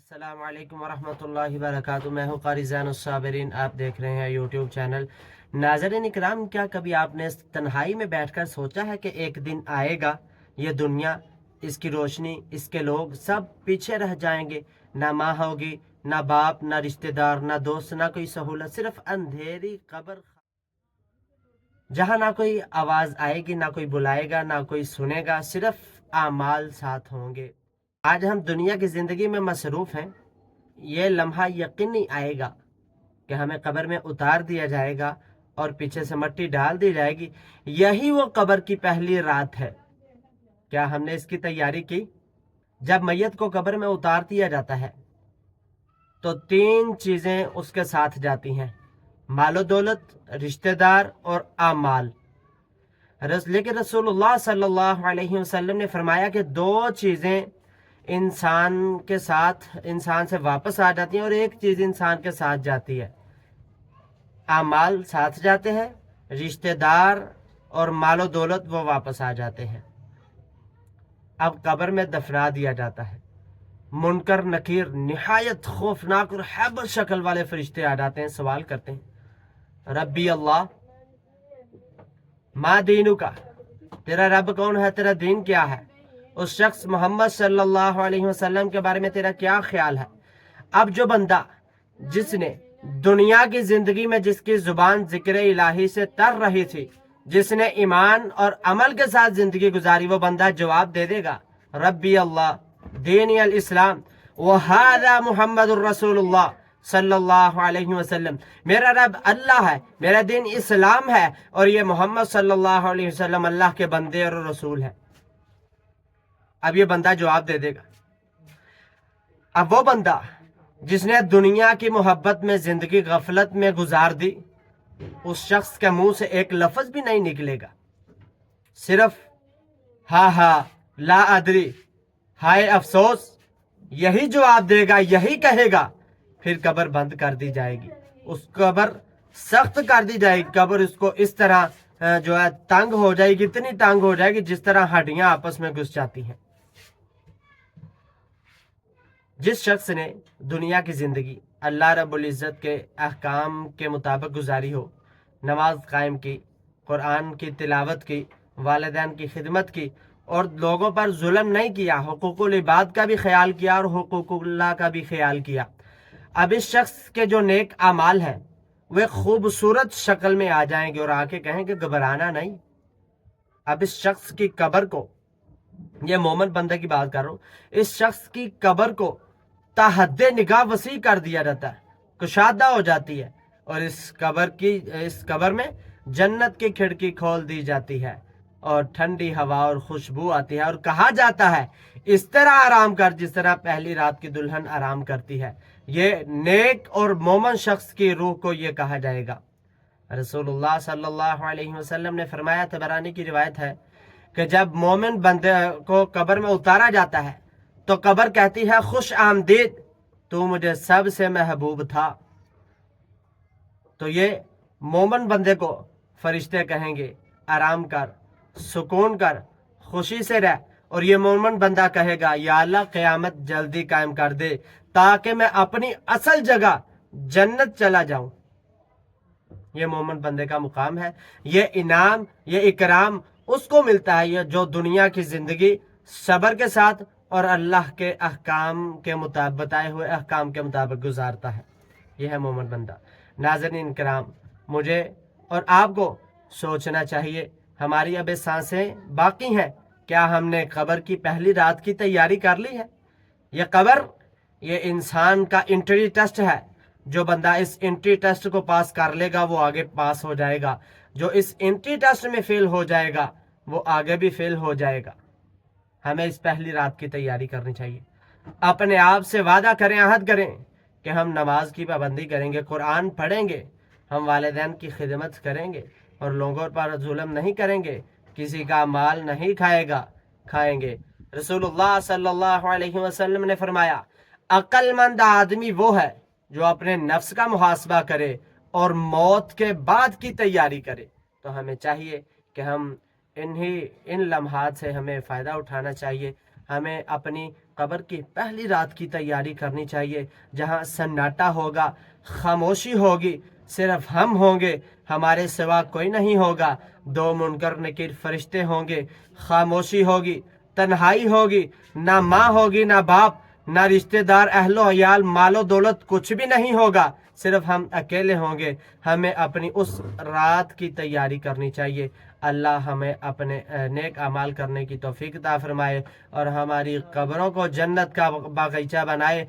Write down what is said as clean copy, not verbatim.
अस्सलाम वालेकुम वरहमतुल्लाहि वबरकातुहू। मैं हूँ क़ारी ज़ैन उस-साबिरीन। आप देख रहे हैं यूट्यूब चैनल। नाज़रीन इकराम, क्या कभी आपने तन्हाई में बैठकर सोचा है कि एक दिन आएगा ये दुनिया, इसकी रोशनी, इसके लोग सब पीछे रह जाएंगे। ना माँ होगी, ना बाप, ना रिश्तेदार, ना दोस्त, ना कोई सहूलत, सिर्फ अंधेरी कब्र, जहाँ ना कोई आवाज़ आएगी, ना कोई बुलाएगा, ना कोई सुनेगा, सिर्फ आमाल साथ होंगे। आज हम दुनिया की ज़िंदगी में मसरूफ़ हैं। ये लम्हा यकीनी आएगा कि हमें कब्र में उतार दिया जाएगा और पीछे से मिट्टी डाल दी जाएगी। यही वो कब्र की पहली रात है। क्या हमने इसकी तैयारी की? जब मैयत को कब्र में उतार दिया जाता है तो 3 चीज़ें उसके साथ जाती हैं: मालो दौलत, रिश्तेदार और आमाल। लेकिन रसूलुल्लाह सल्लल्लाहु अलैहि वसल्लम ने फरमाया कि 2 चीज़ें इंसान के साथ, इंसान से वापस आ जाती हैं और एक चीज़ इंसान के साथ जाती है। आमाल साथ जाते हैं, रिश्तेदार और मालो दौलत वो वापस आ जाते हैं। अब कब्र में दफना दिया जाता है। मुनकर नकीर निहायत खौफनाक और हैबत शक्ल वाले फरिश्ते आ जाते हैं। सवाल करते हैं, रब्बी अल्लाह, मा दीनु का, तेरा रब कौन है, तेरा दीन क्या है? उस शख्स मोहम्मद सल्लल्लाहु अलैहि वसल्लम के बारे में तेरा क्या ख्याल है? अब जो बंदा जिसने दुनिया की जिंदगी में, जिसकी जुबान जिक्र इलाही से तर रही थी, जिसने ईमान और अमल के साथ जिंदगी गुजारी, वो बंदा जवाब दे देगा, रब्बी अल्लाह, दीनी अल इस्लाम, व हादा मुहम्मदुर रसूलुल्लाह सल्लल्लाहु अलैहि वसल्लम। मेरा रब अल्लाह है, मेरा दीन इस्लाम है और ये मोहम्मद सल्लल्लाहु अलैहि वसल्लम अल्लाह के बंदे और रसूल है। अब ये बंदा जवाब दे देगा। अब वो बंदा जिसने दुनिया की मोहब्बत में जिंदगी गफलत में गुजार दी, उस शख्स के मुंह से एक लफ्ज भी नहीं निकलेगा। सिर्फ हा हा, ला अदरी, हाय अफसोस, यही जवाब देगा, यही कहेगा। फिर कब्र बंद कर दी जाएगी, उस कब्र सख्त कर दी जाएगी। कब्र उसको इस तरह जो है तंग हो जाएगी, इतनी तंग हो जाएगी जिस तरह हड्डियां आपस में घुस जाती हैं। जिस शख्स ने दुनिया की ज़िंदगी अल्लाह रब्बुल इज़्ज़त के अहकाम के मुताबिक गुजारी हो, नमाज कायम की, कुरान की तिलावत की, वालिदैन की खिदमत की और लोगों पर जुल्म नहीं किया, हुकूकुल इबाद का भी ख्याल किया और हुकूकुल्लाह का भी ख्याल किया, अब इस शख्स के जो नेक अमाल हैं वे खूबसूरत शक्ल में आ जाएंगे और आके कहेंगे घबराना नहीं। अब इस शख्स की कब्र को, ये मोमिन बंदे की बात कर रहा हूँ, इस शख्स की कब्र को ताहद्दे निगाह वसी कर दिया जाता है, कुशादा हो जाती है और इस कब्र में जन्नत की खिड़की खोल दी जाती है और ठंडी हवा और खुशबू आती है और कहा जाता है इस तरह आराम कर जिस तरह पहली रात की दुल्हन आराम करती है। ये नेक और मोमिन शख्स की रूह को ये कहा जाएगा। रसूलुल्लाह सल्लल्लाहु अलैहि वसल्लम ने फरमाया, तबरानी की रिवायत है कि जब मोमिन बंदे को कब्र में उतारा जाता है तो कब्र कहती है, खुश आमदीद, तू मुझे सबसे महबूब था। तो ये मोमिन बंदे को फरिश्ते कहेंगे, आराम कर, सुकून कर, खुशी से रह। और ये मोमिन बंदा कहेगा, या अल्लाह क़यामत जल्दी कायम कर दे ताकि मैं अपनी असल जगह जन्नत चला जाऊं। ये मोमिन बंदे का मुकाम है। ये इनाम, ये इकराम उसको मिलता है ये जो दुनिया की जिंदगी सब्र के साथ और अल्लाह के अहकाम के मुताबिक, बताए हुए अहकाम के मुताबिक गुजारता है। यह है मोमिन बंदा। नाज़रीन किराम, मुझे और आपको सोचना चाहिए, हमारी अब सांसें बाकी हैं, क्या हमने कब्र की पहली रात की तैयारी कर ली है? ये कब्र, ये इंसान का एंट्री टेस्ट है। जो बंदा इस एंट्री टेस्ट को पास कर लेगा वो आगे पास हो जाएगा, जो इस एंट्री टेस्ट में फेल हो जाएगा वो आगे भी फेल हो जाएगा। हमें इस पहली रात की तैयारी करनी चाहिए। अपने आप से वादा करें, अहद करें कि हम नमाज की पाबंदी करेंगे, कुरान पढ़ेंगे, हम वालिदैन की खिदमत करेंगे और लोगों पर जुल्म नहीं करेंगे, किसी का माल नहीं खाएंगे। रसूलुल्लाह सल्लल्लाहु अलैहि वसल्लम ने फरमाया, अक्लमंद आदमी वो है जो अपने नफ्स का मुहासबा करे और मौत के बाद की तैयारी करे। तो हमें चाहिए कि हम इन लम्हात से हमें फ़ायदा उठाना चाहिए। हमें अपनी قبر کی پہلی رات کی تیاری کرنی چاہیے، جہاں سناٹا ہوگا، خاموشی ہوگی، صرف ہم ہوں گے، ہمارے سوا کوئی نہیں ہوگا، 2 منکر نکیر فرشتے ہوں گے، خاموشی ہوگی، تنہائی ہوگی، نہ ماں ہوگی، نہ باپ، نہ رشتہ دار، اہل و عیال، مال و دولت، کچھ بھی نہیں ہوگا، صرف ہم اکیلے ہوں گے۔ ہمیں اپنی اس رات کی تیاری کرنی چاہیے۔ اللہ ہمیں اپنے نیک اعمال کرنے کی توفیق عطا فرمائے اور ہماری قبروں کو جنت کا باغیچہ بنائے۔